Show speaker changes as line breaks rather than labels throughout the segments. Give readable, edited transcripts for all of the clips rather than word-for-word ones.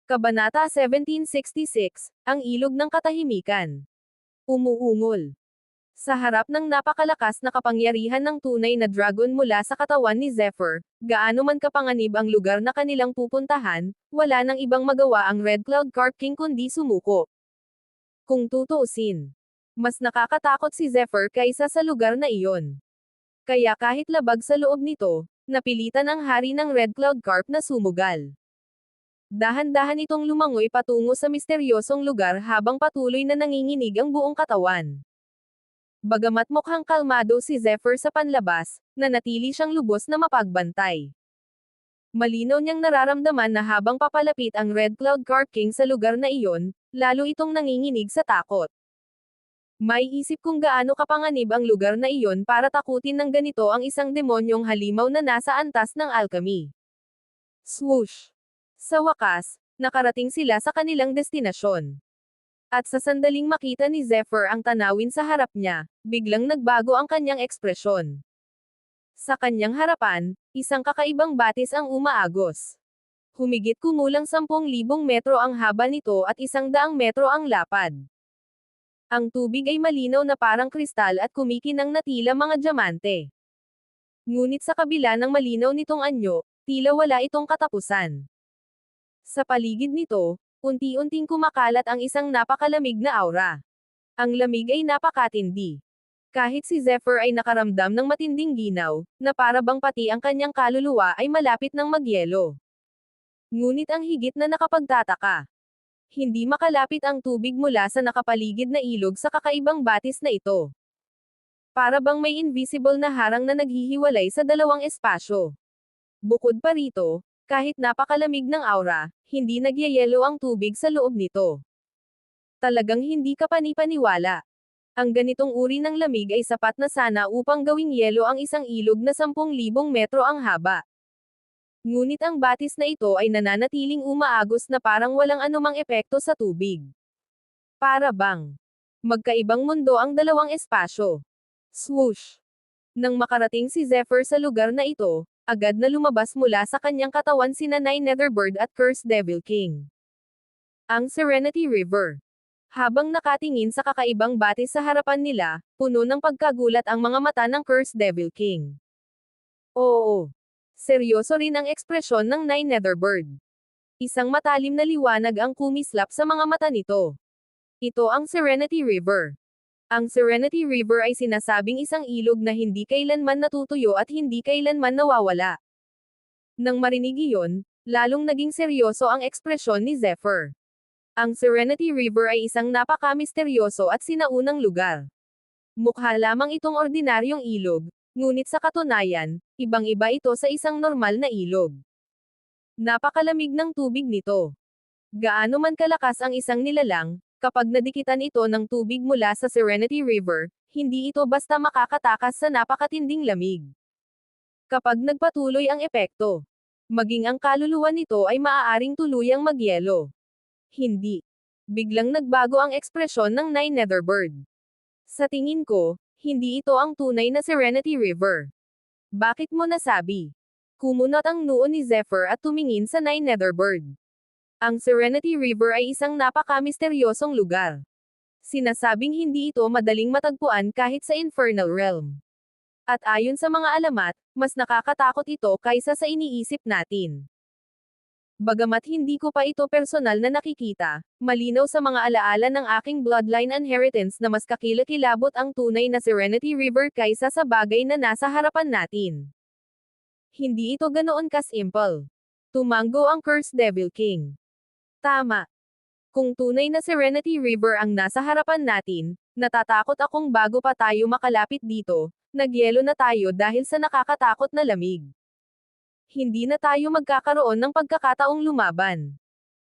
Kabanata 1766, Ang Ilog ng Katahimikan. Umuungol. Sa harap ng napakalakas na kapangyarihan ng tunay na dragon mula sa katawan ni Zephyr, gaano man kapanganib ang lugar na kanilang pupuntahan, wala nang ibang magawa ang Red Cloud Carp King kundi sumuko. Kung tutuusin, mas nakakatakot si Zephyr kaysa sa lugar na iyon. Kaya kahit labag sa loob nito, napilitan ang hari ng Red Cloud Carp na sumugal. Dahan-dahan itong lumangoy patungo sa misteryosong lugar habang patuloy na nanginginig ang buong katawan. Bagamat mukhang kalmado si Zephyr sa panlabas, nanatili siyang lubos na mapagbantay. Malinaw niyang nararamdaman na habang papalapit ang Red Cloud Carp King sa lugar na iyon, lalo itong nanginginig sa takot. May isip kung gaano kapanganib ang lugar na iyon para takutin ng ganito ang isang demonyong halimaw na nasa antas ng alchemy. Swoosh! Sa wakas, nakarating sila sa kanilang destinasyon. At sa sandaling makita ni Zephyr ang tanawin sa harap niya, biglang nagbago ang kanyang ekspresyon. Sa kanyang harapan, isang kakaibang batis ang umaagos. Humigit kumulang 10,000 metro ang haba nito at 100 metro ang lapad. Ang tubig ay malinaw na parang kristal at kumikinang na tila mga diamante. Ngunit sa kabila ng malinaw nitong anyo, tila wala itong katapusan. Sa paligid nito, unti-unting kumakalat ang isang napakalamig na aura. Ang lamig ay napakatindi. Kahit si Zephyr ay nakaramdam ng matinding ginaw, na para bang pati ang kanyang kaluluwa ay malapit ng magyelo. Ngunit ang higit na nakapagtataka. Hindi makalapit ang tubig mula sa nakapaligid na ilog sa kakaibang batis na ito. Para bang may invisible na harang na naghihiwalay sa dalawang espasyo. Bukod pa rito, kahit napakalamig ng aura, hindi nagyayelo ang tubig sa loob nito. Talagang hindi ka panipaniwala. Ang ganitong uri ng lamig ay sapat na sana upang gawing yelo ang isang ilog na 10,000 metro ang haba. Ngunit ang batis na ito ay nananatiling umaagos na parang walang anumang epekto sa tubig. Para bang magkaibang mundo ang dalawang espasyo. Swoosh! Nang makarating si Zephyr sa lugar na ito, agad na lumabas mula sa kanyang katawan sina Nine Netherbird at Cursed Devil King. Ang Serenity River. Habang nakatingin sa kakaibang batis sa harapan nila, puno ng pagkagulat ang mga mata ng Cursed Devil King. Oo. Seryoso rin ang ekspresyon ng Nine Netherbird. Isang matalim na liwanag ang kumislap sa mga mata nito. Ito ang Serenity River. Ang Serenity River ay sinasabing isang ilog na hindi kailanman natutuyo at hindi kailanman nawawala. Nang marinig iyon, lalong naging seryoso ang ekspresyon ni Zephyr. Ang Serenity River ay isang napaka-misteryoso at sinaunang lugar. Mukha lamang itong ordinaryong ilog, ngunit sa katunayan, ibang-iba ito sa isang normal na ilog. Napakalamig ng tubig nito. Gaano man kalakas ang isang nilalang, kapag nadikitan ito ng tubig mula sa Serenity River, hindi ito basta makakatakas sa napakatinding lamig. Kapag nagpatuloy ang epekto, maging ang kaluluwa nito ay maaaring tuluyang magyelo. Hindi. Biglang nagbago ang ekspresyon ng Nine Netherbird. Sa tingin ko, hindi ito ang tunay na Serenity River. Bakit mo nasabi? Kumunot ang noo ni Zephyr at tumingin sa Nine Netherbird. Ang Serenity River ay isang napaka-misteryosong lugar. Sinasabing hindi ito madaling matagpuan kahit sa Infernal Realm. At ayon sa mga alamat, mas nakakatakot ito kaysa sa iniisip natin. Bagamat hindi ko pa ito personal na nakikita, malinaw sa mga alaala ng aking bloodline inheritance na mas kakilakilabot ang tunay na Serenity River kaysa sa bagay na nasa harapan natin. Hindi ito ganoon ka-simple. Tumango ang Cursed Devil King. Tama. Kung tunay na Serenity River ang nasa harapan natin, natatakot akong bago pa tayo makalapit dito, nagyelo na tayo dahil sa nakakatakot na lamig. Hindi na tayo magkakaroon ng pagkakataong lumaban.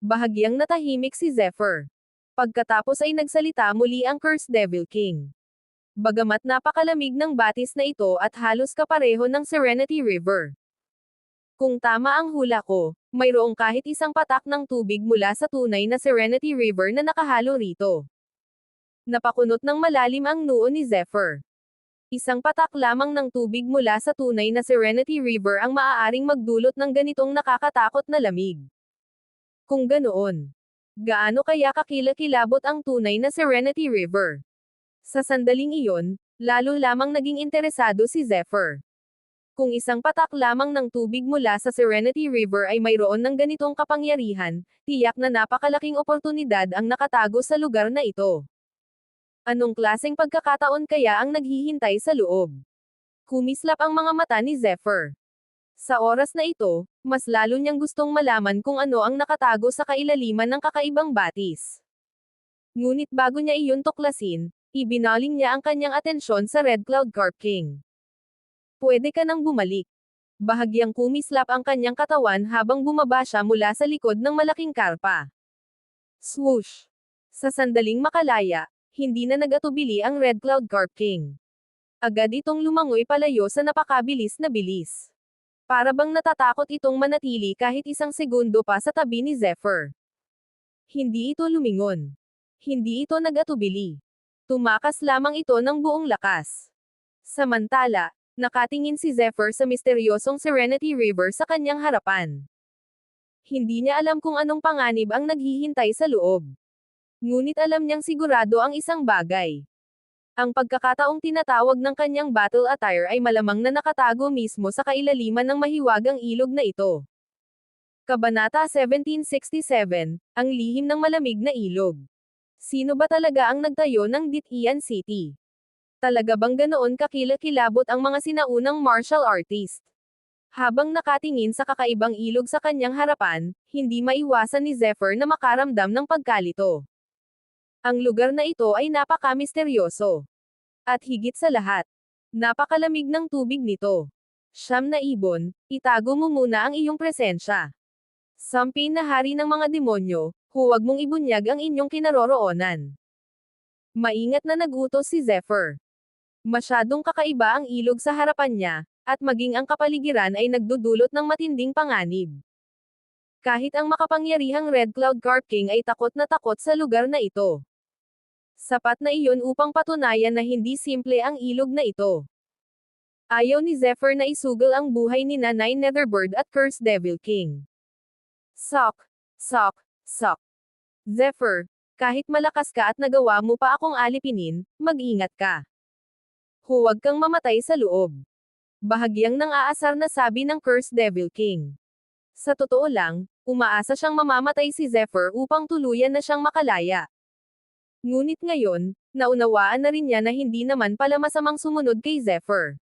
Bahagyang natahimik si Zephyr. Pagkatapos ay nagsalita muli ang Cursed Devil King. Bagamat napakalamig ng batis na ito at halos kapareho ng Serenity River. Kung tama ang hula ko, mayroong kahit isang patak ng tubig mula sa tunay na Serenity River na nakahalo rito. Napakunot ng malalim ang noo ni Zephyr. Isang patak lamang ng tubig mula sa tunay na Serenity River ang maaaring magdulot ng ganitong nakakatakot na lamig. Kung ganoon, gaano kaya kakilakilabot ang tunay na Serenity River? Sa sandaling iyon, lalo lamang naging interesado si Zephyr. Kung isang patak lamang ng tubig mula sa Serenity River ay mayroon ng ganitong kapangyarihan, tiyak na napakalaking oportunidad ang nakatago sa lugar na ito. Anong klaseng pagkakataon kaya ang naghihintay sa loob? Kumislap ang mga mata ni Zephyr. Sa oras na ito, mas lalo niyang gustong malaman kung ano ang nakatago sa kailaliman ng kakaibang batis. Ngunit bago niya iyon tuklasin, ibinaling niya ang kanyang atensyon sa Red Cloud Carp King. Pwede ka nang bumalik. Bahagyang kumislap ang kanyang katawan habang bumaba siya mula sa likod ng malaking karpa. Swoosh! Sa sandaling makalaya, hindi na nagatubili ang Red Cloud Carp King. Agad itong lumangoy palayo sa napakabilis na bilis. Para bang natatakot itong manatili kahit isang segundo pa sa tabi ni Zephyr. Hindi ito lumingon. Hindi ito nagatubili. Tumakas lamang ito ng buong lakas. Samantala, nakatingin si Zephyr sa misteryosong Serenity River sa kanyang harapan. Hindi niya alam kung anong panganib ang naghihintay sa loob. Ngunit alam niyang sigurado ang isang bagay. Ang pagkakataong tinatawag ng kanyang battle attire ay malamang na nakatago mismo sa kailaliman ng mahiwagang ilog na ito. Kabanata 1767, Ang lihim ng malamig na ilog. Sino ba talaga ang nagtayo ng Ditian City? Talaga bang ganoon kakilakilabot ang mga sinaunang martial artist? Habang nakatingin sa kakaibang ilog sa kanyang harapan, hindi maiwasan ni Zephyr na makaramdam ng pagkalito. Ang lugar na ito ay napaka-misteryoso. At higit sa lahat, napakalamig ng tubig nito. Siyam na ibon, itago mo muna ang iyong presensya. Sampin na hari ng mga demonyo, huwag mong ibunyag ang inyong kinaroroonan. Maingat na nagutos si Zephyr. Masyadong kakaiba ang ilog sa harapan niya, at maging ang kapaligiran ay nagdudulot ng matinding panganib. Kahit ang makapangyarihang Red Cloud Carp King ay takot na takot sa lugar na ito. Sapat na iyon upang patunayan na hindi simple ang ilog na ito. Ayaw ni Zephyr na isugal ang buhay ni Nine Netherbird at Cursed Devil King. Sok! Sok! Sok! Zephyr, kahit malakas ka at nagawa mo pa akong alipinin, mag-ingat ka. Huwag kang mamatay sa loob. Bahagyang nang aasar na sabi ng Cursed Devil King. Sa totoo lang, umaasa siyang mamamatay si Zephyr upang tuluyan na siyang makalaya. Ngunit ngayon, naunawaan na rin niya na hindi naman pala masamang sumunod kay Zephyr.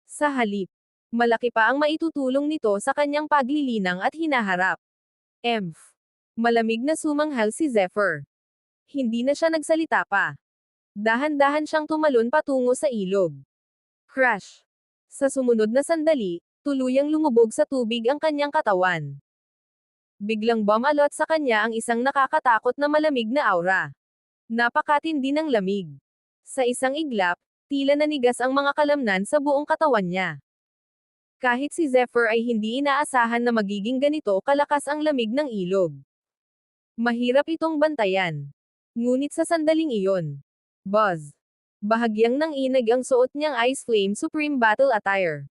Sa halip, malaki pa ang maitutulong nito sa kanyang paglilinang at hinaharap. Malamig na sumanghal si Zephyr. Hindi na siya nagsalita pa. Dahan-dahan siyang tumalon patungo sa ilog. Crash! Sa sumunod na sandali, tuluyang lumubog sa tubig ang kanyang katawan. Biglang bumalot sa kanya ang isang nakakatakot na malamig na aura. Napakatindi ng lamig. Sa isang iglap, tila nanigas ang mga kalamnan sa buong katawan niya. Kahit si Zephyr ay hindi inaasahan na magiging ganito kalakas ang lamig ng ilog. Mahirap itong bantayan. Ngunit sa sandaling iyon, buzz! Bahagyang nanginig ang suot niyang Ice Flame Supreme Battle Attire.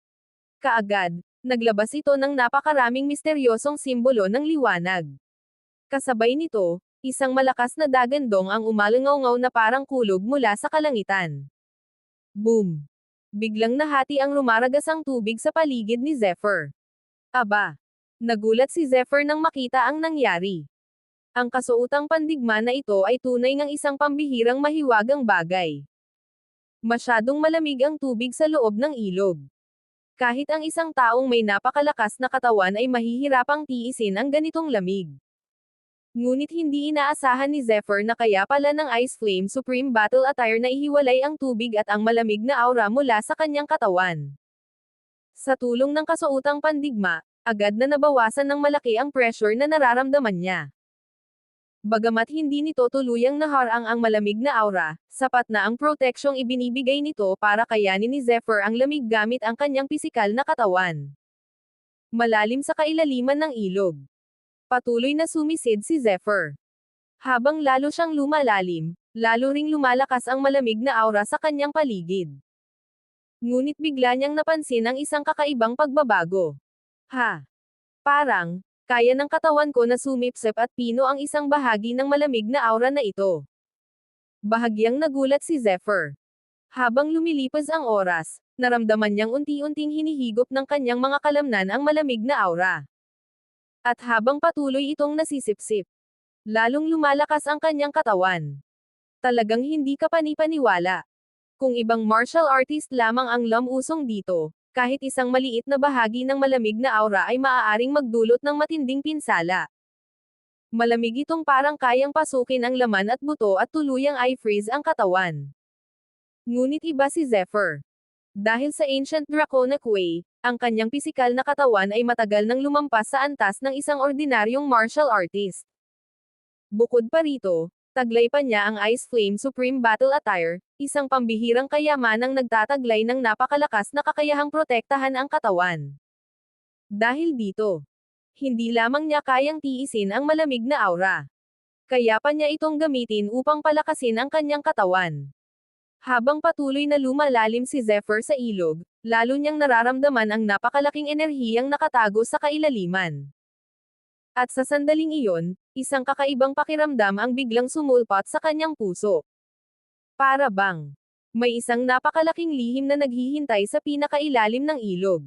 Kaagad, naglabas ito ng napakaraming misteryosong simbolo ng liwanag. Kasabay nito, isang malakas na dagandong ang umalangaw na parang kulog mula sa kalangitan. Boom! Biglang nahati ang rumaragasang tubig sa paligid ni Zephyr. Aba! Nagulat si Zephyr nang makita ang nangyari. Ang kasuotang pandigma na ito ay tunay ngang isang pambihirang mahiwagang bagay. Masyadong malamig ang tubig sa loob ng ilog. Kahit ang isang taong may napakalakas na katawan ay mahihirapang tiisin ang ganitong lamig. Ngunit hindi inaasahan ni Zephyr na kaya pala ng Ice Flame Supreme Battle Attire na ihiwalay ang tubig at ang malamig na aura mula sa kanyang katawan. Sa tulong ng kasuotang pandigma, agad na nabawasan ng malaki ang pressure na nararamdaman niya. Bagamat hindi nito tuluyang naharang ang malamig na aura, sapat na ang proteksyong ibinibigay nito para kayanin ni Zephyr ang lamig gamit ang kanyang pisikal na katawan. Malalim sa kailaliman ng ilog. Patuloy na sumisid si Zephyr. Habang lalo siyang lumalalim, lalo ring lumalakas ang malamig na aura sa kanyang paligid. Ngunit bigla niyang napansin ang isang kakaibang pagbabago. Parang, Kaya ng katawan ko na sumipsip at pino ang isang bahagi ng malamig na aura na ito. Bahagyang nagulat si Zephyr. Habang lumilipas ang oras, naramdaman niyang unti-unting hinihigop ng kanyang mga kalamnan ang malamig na aura. At habang patuloy itong nasisipsip, lalong lumalakas ang kanyang katawan. Talagang hindi ka panipaniwala. Kung ibang martial artist lamang ang lamusong dito, kahit isang maliit na bahagi ng malamig na aura ay maaaring magdulot ng matinding pinsala. Malamig itong parang kayang pasukin ang laman at buto at tuluyang i-freeze ang katawan. Ngunit iba si Zephyr. Dahil sa ancient draconic way, ang kanyang pisikal na katawan ay matagal nang lumampas sa antas ng isang ordinaryong martial artist. Bukod pa rito, taglay pa niya ang Ice Flame Supreme Battle Attire, isang pambihirang kayamanang nagtataglay ng napakalakas na kakayahang protektahan ang katawan. Dahil dito, hindi lamang niya kayang tiisin ang malamig na aura. Kaya pa niya itong gamitin upang palakasin ang kanyang katawan. Habang patuloy na lumalalim si Zephyr sa ilog, lalo niyang nararamdaman ang napakalaking enerhiyang nakatago sa kailaliman. At sa sandaling iyon, isang kakaibang pakiramdam ang biglang sumulpot sa kanyang puso. Para bang may isang napakalaking lihim na naghihintay sa pinakailalim ng ilog.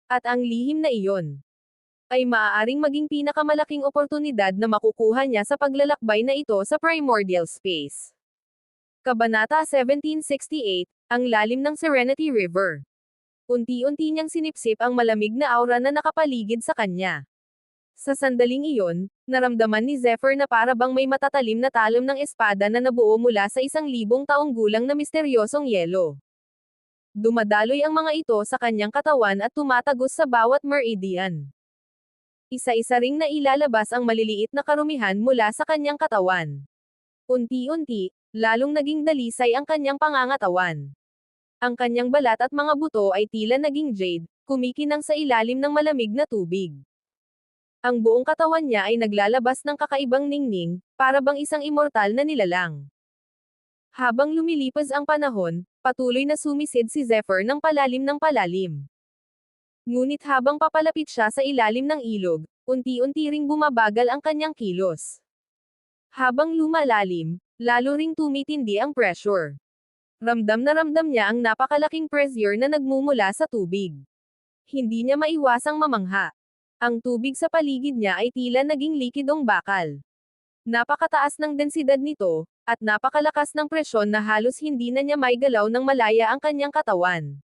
At ang lihim na iyon ay maaaring maging pinakamalaking oportunidad na makukuha niya sa paglalakbay na ito sa primordial space. Kabanata 1768, ang lalim ng Serenity River. Unti-unti niyang sinipsip ang malamig na aura na nakapaligid sa kanya. Sa sandaling iyon, naramdaman ni Zephyr na para bang may matatalim na talim ng espada na nabuo mula sa 1,000 taong gulang na misteryosong yelo. Dumadaloy ang mga ito sa kanyang katawan at tumatagos sa bawat meridian. Isa-isa ring nailalabas ang maliliit na karumihan mula sa kanyang katawan. Unti-unti, lalong naging dalisay ang kanyang pangangatawan. Ang kanyang balat at mga buto ay tila naging jade, kumikinang sa ilalim ng malamig na tubig. Ang buong katawan niya ay naglalabas ng kakaibang ningning, para bang isang immortal na nilalang. Habang lumilipas ang panahon, patuloy na sumisid si Zephyr ng palalim. Ngunit habang papalapit siya sa ilalim ng ilog, unti-unti ring bumabagal ang kanyang kilos. Habang lumalalim, lalo ring tumitindi ang pressure. Ramdam na ramdam niya ang napakalaking pressure na nagmumula sa tubig. Hindi niya maiwasang mamangha. Ang tubig sa paligid niya ay tila naging likidong bakal. Napakataas ng densidad nito, at napakalakas ng presyon na halos hindi na niya maigalaw ng malaya ang kanyang katawan.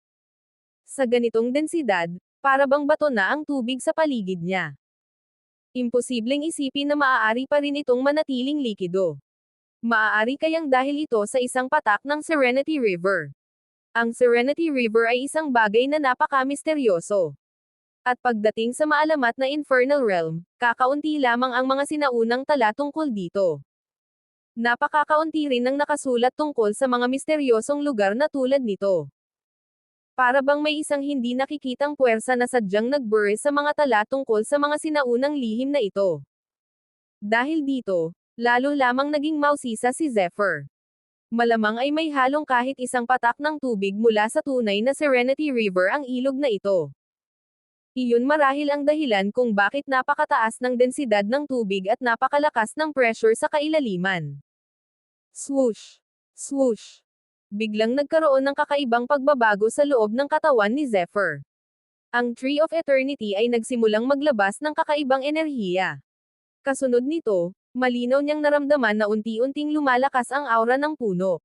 Sa ganitong densidad, para bang bato na ang tubig sa paligid niya. Imposibleng isipin na maaari pa rin itong manatiling likido. Maaari kayang dahil ito sa isang patak ng Serenity River. Ang Serenity River ay isang bagay na napaka-misteryoso. At pagdating sa maalamat na Infernal Realm, kakaunti lamang ang mga sinaunang tala tungkol dito. Napakakaunti rin ang nakasulat tungkol sa mga misteryosong lugar na tulad nito. Para bang may isang hindi nakikitang puwersa na sadyang nagbury sa mga tala tungkol sa mga sinaunang lihim na ito. Dahil dito, lalo lamang naging mausisa si Zephyr. Malamang ay may halong kahit isang patak ng tubig mula sa tunay na Serenity River ang ilog na ito. Iyon marahil ang dahilan kung bakit napakataas ng densidad ng tubig at napakalakas ng pressure sa kailaliman. Swoosh! Swoosh! Biglang nagkaroon ng kakaibang pagbabago sa loob ng katawan ni Zephyr. Ang Tree of Eternity ay nagsimulang maglabas ng kakaibang enerhiya. Kasunod nito, malinaw niyang naramdaman na unti-unting lumalakas ang aura ng puno.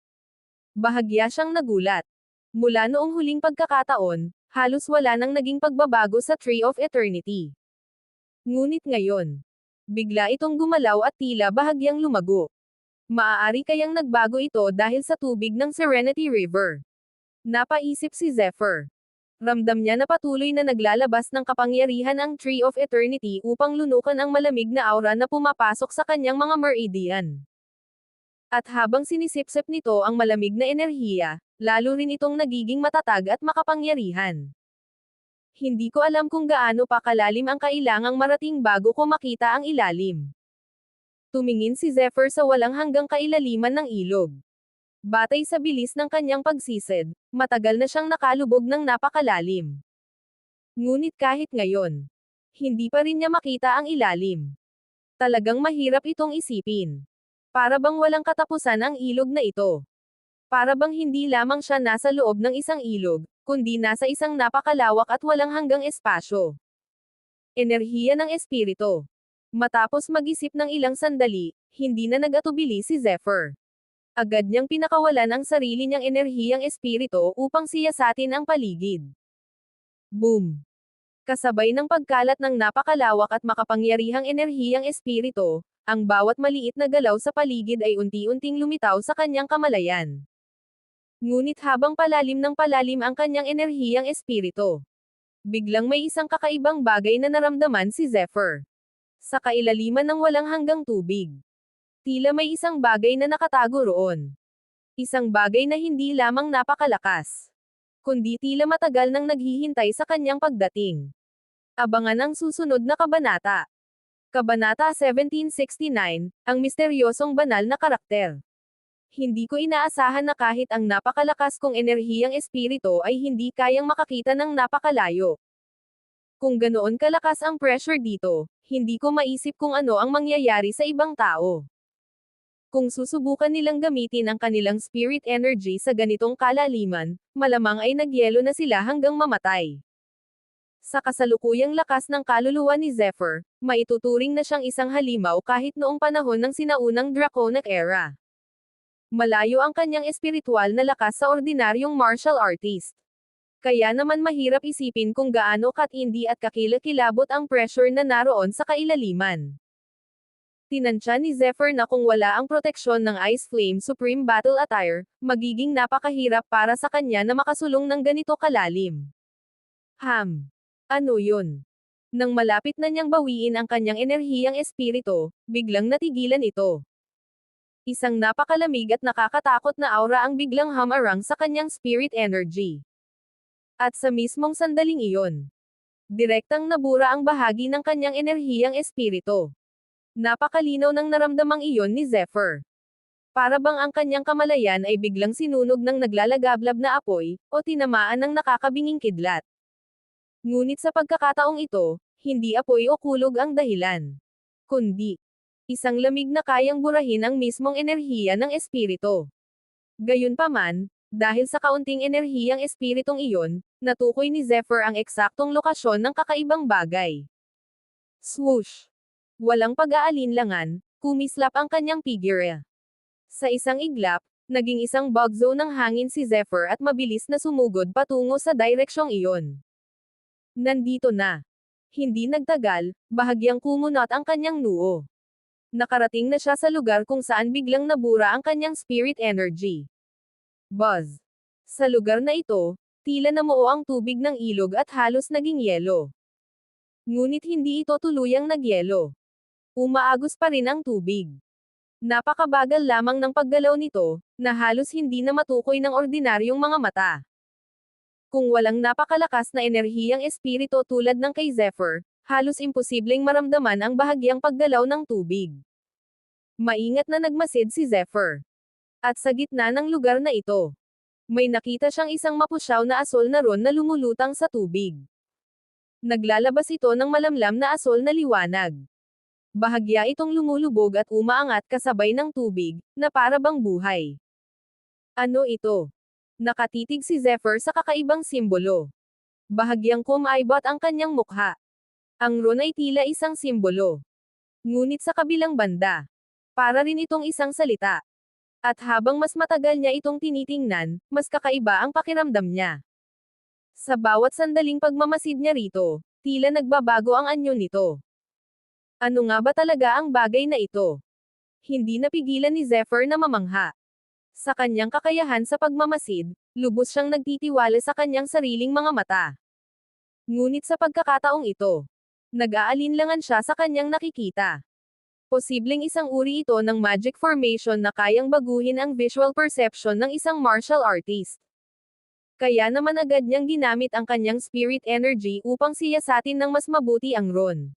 Bahagya siyang nagulat. Mula noong huling pagkakataon, halos wala nang naging pagbabago sa Tree of Eternity. Ngunit ngayon, bigla itong gumalaw at tila bahagyang lumago. Maaari kayang nagbago ito dahil sa tubig ng Serenity River. Napaisip si Zephyr. Ramdam niya na patuloy na naglalabas ng kapangyarihan ang Tree of Eternity upang lunukan ang malamig na aura na pumapasok sa kanyang mga meridian. At habang sinisipsip nito ang malamig na enerhiya, lalo rin itong nagiging matatag at makapangyarihan. Hindi ko alam kung gaano pa kalalim ang kailangang marating bago ko makita ang ilalim. Tumingin si Zephyr sa walang hanggang kailaliman ng ilog. Batay sa bilis ng kanyang pagsisid, matagal na siyang nakalubog ng napakalalim. Ngunit kahit ngayon, Hindi pa rin niya makita ang ilalim. Talagang mahirap itong isipin. Para bang walang katapusan ang ilog na ito. Para bang hindi lamang siya nasa loob ng isang ilog, kundi nasa isang napakalawak at walang hanggang espasyo. Enerhiya ng espiritu. Matapos mag-isip ng ilang sandali, hindi na nag-atubili si Zephyr. Agad niyang pinakawalan ang sarili niyang enerhiyang espiritu upang siyasatin ang paligid. Boom! Kasabay ng pagkalat ng napakalawak at makapangyarihang enerhiyang espiritu, ang bawat maliit na galaw sa paligid ay unti-unting lumitaw sa kanyang kamalayan. Ngunit habang palalim ng palalim ang kanyang enerhiyang espiritu, biglang may isang kakaibang bagay na naramdaman si Zephyr. Sa kailaliman ng walang hanggang tubig. Tila may isang bagay na nakatago roon. Isang bagay na hindi lamang napakalakas, kundi tila matagal nang naghihintay sa kanyang pagdating. Abangan ang susunod na kabanata. Kabanata 1769, ang misteryosong banal na karakter. Hindi ko inaasahan na kahit ang napakalakas kong enerhiyang espiritu ay hindi kayang makakita ng napakalayo. Kung ganoon kalakas ang pressure dito, hindi ko maisip kung ano ang mangyayari sa ibang tao. Kung susubukan nilang gamitin ang kanilang spirit energy sa ganitong kalaliman, malamang ay nagyelo na sila hanggang mamatay. Sa kasalukuyang lakas ng kaluluwa ni Zephyr, maituturing na siyang isang halimaw kahit noong panahon ng sinaunang Draconic era. Malayo ang kanyang espiritual na lakas sa ordinaryong martial artist. Kaya naman mahirap isipin kung gaano katindi at kakilakilabot ang pressure na naroon sa kailaliman. Tinansya ni Zephyr na kung wala ang proteksyon ng Ice Flame Supreme Battle Attire, magiging napakahirap para sa kanya na makasulong ng ganito kalalim. Ano yun? Nang malapit na niyang bawiin ang kanyang enerhiyang espiritu, biglang natigilan ito. Isang napakalamig at nakakatakot na aura ang biglang humarang sa kanyang spirit energy. At sa mismong sandaling iyon, direktang nabura ang bahagi ng kanyang enerhiyang espiritu. Napakalinaw ng naramdamang iyon ni Zephyr. Para bang ang kanyang kamalayan ay biglang sinunog ng naglalagablab na apoy, o tinamaan ng nakakabinging kidlat. Ngunit sa pagkakataong ito, hindi apoy o kulog ang dahilan. Kundi, isang lamig na kayang burahin ang mismong enerhiya ng espiritu. Gayunpaman, dahil sa kaunting enerhiyang espiritong iyon, natukoy ni Zephyr ang eksaktong lokasyon ng kakaibang bagay. Swoosh! Walang pag-aalinlangan, kumislap ang kanyang figure. Sa isang iglap, naging isang bug zone ng hangin si Zephyr at mabilis na sumugod patungo sa direksyong iyon. Nandito na. Hindi nagtagal, bahagyang kumunot ang kanyang noo. Nakarating na siya sa lugar kung saan biglang nabura ang kanyang spirit energy. Buzz. Sa lugar na ito, tila namuo ang tubig ng ilog at halos naging yelo. Ngunit hindi ito tuluyang nagyelo. Umaagos pa rin ang tubig. Napakabagal lamang ng paggalaw nito, na halos hindi na matukoy ng ordinaryong mga mata. Kung walang napakalakas na enerhiyang espiritu tulad ng kay Zephyr, halos imposibleng maramdaman ang bahagyang paggalaw ng tubig. Maingat na nagmasid si Zephyr. At sa gitna ng lugar na ito, may nakita siyang isang mapusyaw na asol na ron na lumulutang sa tubig. Naglalabas ito ng malamlam na asol na liwanag. Bahagya itong lumulubog at umaangat kasabay ng tubig, na para bang buhay. Ano ito? Nakatitig si Zephyr sa kakaibang simbolo. Bahagyang kumaibot ang kanyang mukha. Ang ron ay tila isang simbolo. Ngunit sa kabilang banda, para rin itong isang salita. At habang mas matagal niya itong tinitingnan, mas kakaiba ang pakiramdam niya. Sa bawat sandaling pagmamasid niya rito, tila nagbabago ang anyo nito. Ano nga ba talaga ang bagay na ito? Hindi napigilan ni Zephyr na mamangha. Sa kanyang kakayahan sa pagmamasid, lubos siyang nagtitiwala sa kanyang sariling mga mata. Ngunit sa pagkakataong ito, nag-aalinlangan siya sa kanyang nakikita. Posibleng isang uri ito ng magic formation na kayang baguhin ang visual perception ng isang martial artist. Kaya naman agad niyang ginamit ang kanyang spirit energy upang siyasatin ng mas mabuti ang ron.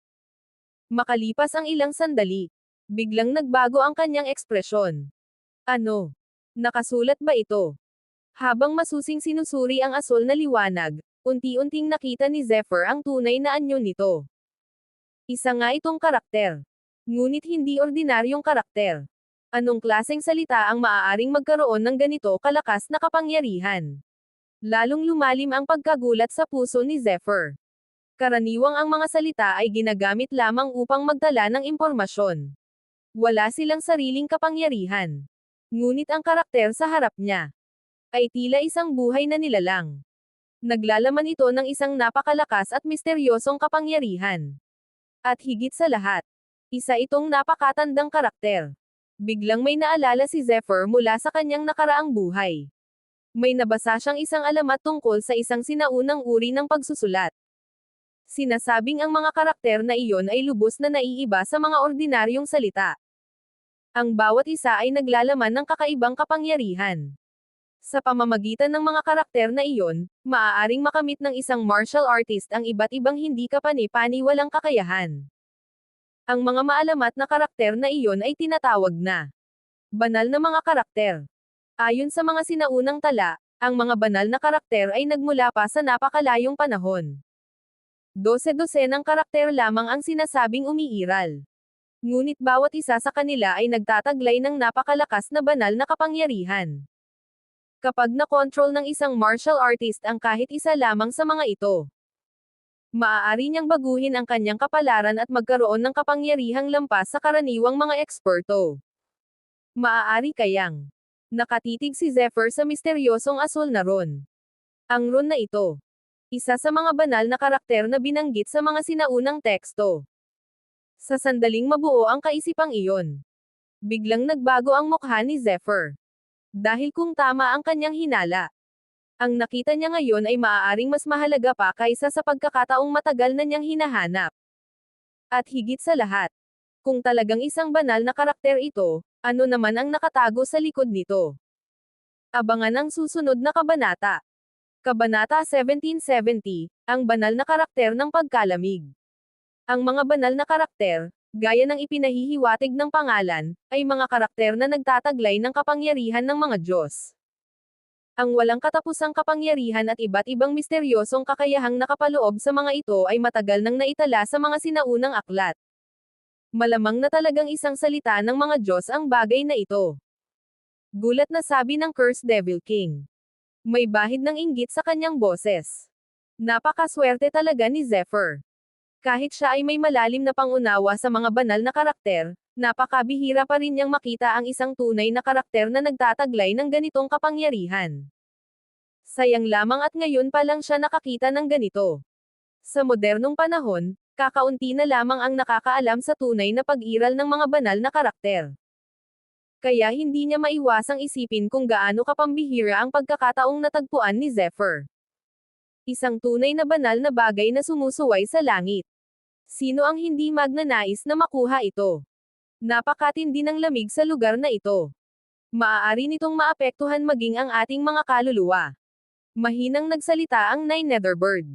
Makalipas ang ilang sandali, biglang nagbago ang kanyang ekspresyon. Ano? Nakasulat ba ito? Habang masusing sinusuri ang asol na liwanag, unti-unting nakita ni Zephyr ang tunay na anyo nito. Isa nga itong karakter. Ngunit hindi ordinaryong karakter. Anong klaseng salita ang maaaring magkaroon ng ganito kalakas na kapangyarihan? Lalong lumalim ang pagkagulat sa puso ni Zephyr. Karaniwang ang mga salita ay ginagamit lamang upang magdala ng impormasyon. Wala silang sariling kapangyarihan. Ngunit ang karakter sa harap niya ay tila isang buhay na nilalang. Naglalaman ito ng isang napakalakas at misteryosong kapangyarihan. At higit sa lahat, isa itong napakatandang karakter. Biglang may naalala si Zephyr mula sa kanyang nakaraang buhay. May nabasa siyang isang alamat tungkol sa isang sinaunang uri ng pagsusulat. Sinasabing ang mga karakter na iyon ay lubos na naiiba sa mga ordinaryong salita. Ang bawat isa ay naglalaman ng kakaibang kapangyarihan. Sa pamamagitan ng mga karakter na iyon, maaaring makamit ng isang martial artist ang iba't ibang hindi kapani-paniwalang kakayahan. Ang mga maalamat na karakter na iyon ay tinatawag na banal na mga karakter. Ayon sa mga sinaunang tala, ang mga banal na karakter ay nagmula pa sa napakalayong panahon. 12-dosenang karakter lamang ang sinasabing umiiral. Ngunit bawat isa sa kanila ay nagtataglay ng napakalakas na banal na kapangyarihan. Kapag na-control ng isang martial artist ang kahit isa lamang sa mga ito, maaari niyang baguhin ang kanyang kapalaran at magkaroon ng kapangyarihang lampas sa karaniwang mga eksperto. Maaari kayang nakatitig si Zephyr sa misteryosong asul na Ron. Ang Ron na ito, isa sa mga banal na karakter na binanggit sa mga sinaunang teksto. Sa sandaling mabuo ang kaisipang iyon, biglang nagbago ang mukha ni Zephyr. Dahil kung tama ang kanyang hinala, ang nakita niya ngayon ay maaaring mas mahalaga pa kaysa sa pagkakataong matagal na niyang hinahanap. At higit sa lahat, kung talagang isang banal na karakter ito, ano naman ang nakatago sa likod nito? Abangan ang susunod na kabanata. Kabanata 1770, ang banal na karakter ng pagkalamig. Ang mga banal na karakter, gaya ng ipinahihiwatig ng pangalan, ay mga karakter na nagtataglay ng kapangyarihan ng mga Diyos. Ang walang katapusang kapangyarihan at iba't ibang misteryosong kakayahang nakapaloob sa mga ito ay matagal nang naitala sa mga sinaunang aklat. Malamang na talagang isang salita ng mga Diyos ang bagay na ito. Gulat na sabi ng Cursed Devil King. May bahid ng inggit sa kanyang boses. Napakaswerte talaga ni Zephyr. Kahit siya ay may malalim na pangunawa sa mga banal na karakter, napakabihira pa rin niyang makita ang isang tunay na karakter na nagtataglay ng ganitong kapangyarihan. Sayang lamang at ngayon pa lang siya nakakita ng ganito. Sa modernong panahon, kakaunti na lamang ang nakakaalam sa tunay na pag-iral ng mga banal na karakter. Kaya hindi niya maiwasang isipin kung gaano kapambihira ang pagkakataong natagpuan ni Zephyr. Isang tunay na banal na bagay na sumusuway sa langit. Sino ang hindi magnanais na makuha ito? Napakatindi ng lamig sa lugar na ito. Maaari nitong maapektuhan maging ang ating mga kaluluwa. Mahinang nagsalita ang Nine Netherbird.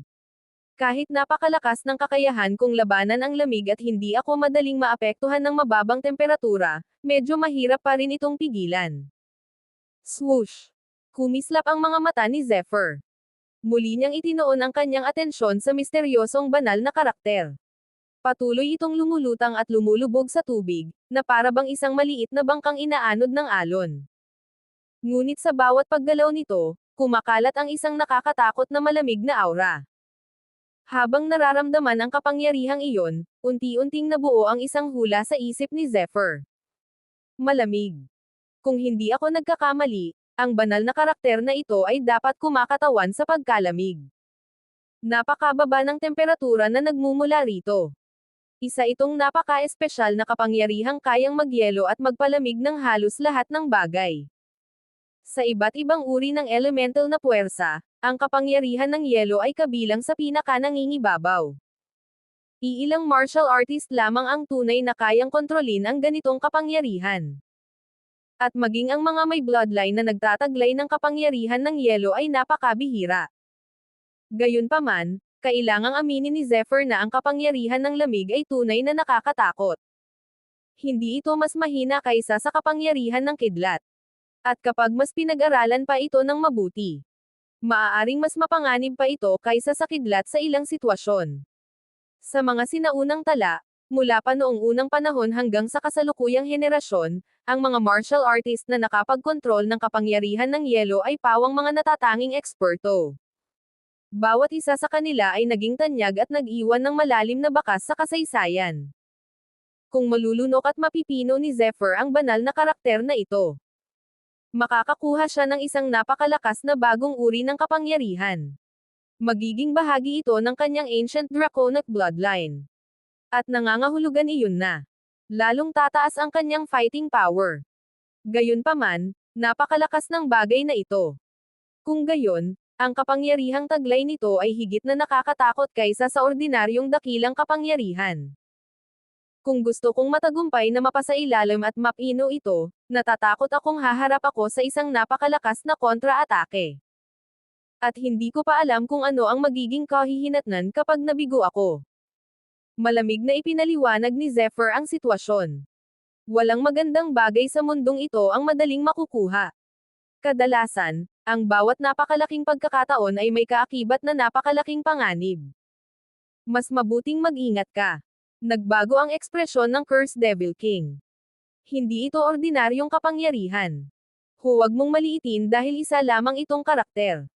Kahit napakalakas ng kakayahan kong labanan ang lamig at hindi ako madaling maapektuhan ng mababang temperatura, medyo mahirap pa rin itong pigilan. Swoosh! Kumislap ang mga mata ni Zephyr. Muli niyang itinoon ang kanyang atensyon sa misteryosong banal na karakter. Patuloy itong lumulutang at lumulubog sa tubig, na para bang isang maliit na bangkang inaanod ng alon. Ngunit sa bawat paggalaw nito, kumakalat ang isang nakakatakot na malamig na aura. Habang nararamdaman ang kapangyarihang iyon, unti-unting nabuo ang isang hula sa isip ni Zephyr. Malamig. Kung hindi ako nagkakamali, ang banal na karakter na ito ay dapat kumakatawan sa pagkalamig. Napakababa ng temperatura na nagmumula rito. Isa itong napaka-espesyal na kapangyarihang kayang magyelo at magpalamig ng halos lahat ng bagay. Sa iba't ibang uri ng elemental na puwersa, ang kapangyarihan ng yelo ay kabilang sa pinaka-nangingibabaw. Iilang martial artist lamang ang tunay na kayang kontrolin ang ganitong kapangyarihan. At maging ang mga may bloodline na nagtataglay ng kapangyarihan ng yelo ay napakabihira. Gayunpaman, kailangang aminin ni Zephyr na ang kapangyarihan ng lamig ay tunay na nakakatakot. Hindi ito mas mahina kaysa sa kapangyarihan ng kidlat. At kapag mas pinag-aralan pa ito ng mabuti, maaaring mas mapanganib pa ito kaysa sa kidlat sa ilang sitwasyon. Sa mga sinaunang tala, mula pa noong unang panahon hanggang sa kasalukuyang henerasyon, ang mga martial artist na nakapagkontrol ng kapangyarihan ng yelo ay pawang mga natatanging eksperto. Bawat isa sa kanila ay naging tanyag at nag-iwan ng malalim na bakas sa kasaysayan. Kung malulunok at mapipino ni Zephyr ang banal na karakter na ito, makakakuha siya ng isang napakalakas na bagong uri ng kapangyarihan. Magiging bahagi ito ng kanyang ancient draconic bloodline. At nangangahulugan iyon na lalong tataas ang kanyang fighting power. Gayunpaman, napakalakas ng bagay na ito. Kung gayon, ang kapangyarihang taglay nito ay higit na nakakatakot kaysa sa ordinaryong dakilang kapangyarihan. Kung gusto kong matagumpay na mapasailalim at mapino ito, natatakot akong haharap ako sa isang napakalakas na kontra-atake. At hindi ko pa alam kung ano ang magiging kahihinatnan kapag nabigo ako. Malamig na ipinaliwanag ni Zephyr ang sitwasyon. Walang magandang bagay sa mundong ito ang madaling makukuha. Kadalasan, ang bawat napakalaking pagkakataon ay may kaakibat na napakalaking panganib. Mas mabuting mag-ingat ka. Nagbago ang ekspresyon ng Cursed Devil King. Hindi ito ordinaryong kapangyarihan. Huwag mong maliitin dahil isa lamang itong karakter.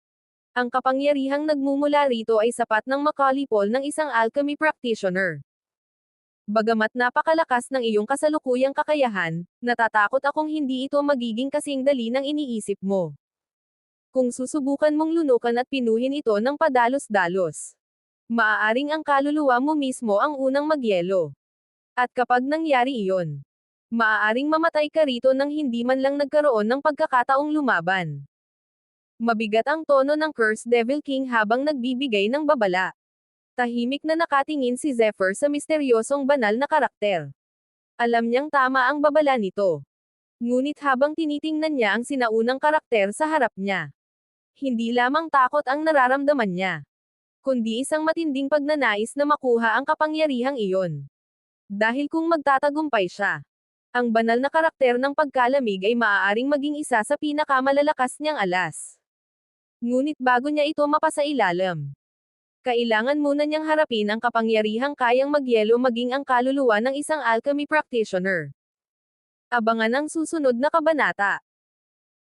Ang kapangyarihang nagmumula rito ay sapat ng makalipol ng isang alchemy practitioner. Bagamat napakalakas ng iyong kasalukuyang kakayahan, natatakot akong hindi ito magiging kasing dali ng iniisip mo. Kung susubukan mong lunukan at pinuhin ito ng padalos-dalos, maaaring ang kaluluwa mo mismo ang unang magyelo. At kapag nangyari iyon, maaaring mamatay ka rito nang hindi man lang nagkaroon ng pagkakataong lumaban. Mabigat ang tono ng Cursed Devil King habang nagbibigay ng babala. Tahimik na nakatingin si Zephyr sa misteryosong banal na karakter. Alam niyang tama ang babala nito. Ngunit habang tinitingnan niya ang sinaunang karakter sa harap niya, hindi lamang takot ang nararamdaman niya, kundi isang matinding pagnanais na makuha ang kapangyarihang iyon. Dahil kung magtatagumpay siya, ang banal na karakter ng pagkalamig ay maaaring maging isa sa pinakamalalakas niyang alas. Ngunit bago niya ito mapasailalim, kailangan muna niyang harapin ang kapangyarihang kayang magyelo maging ang kaluluwa ng isang alchemy practitioner. Abangan ang susunod na kabanata.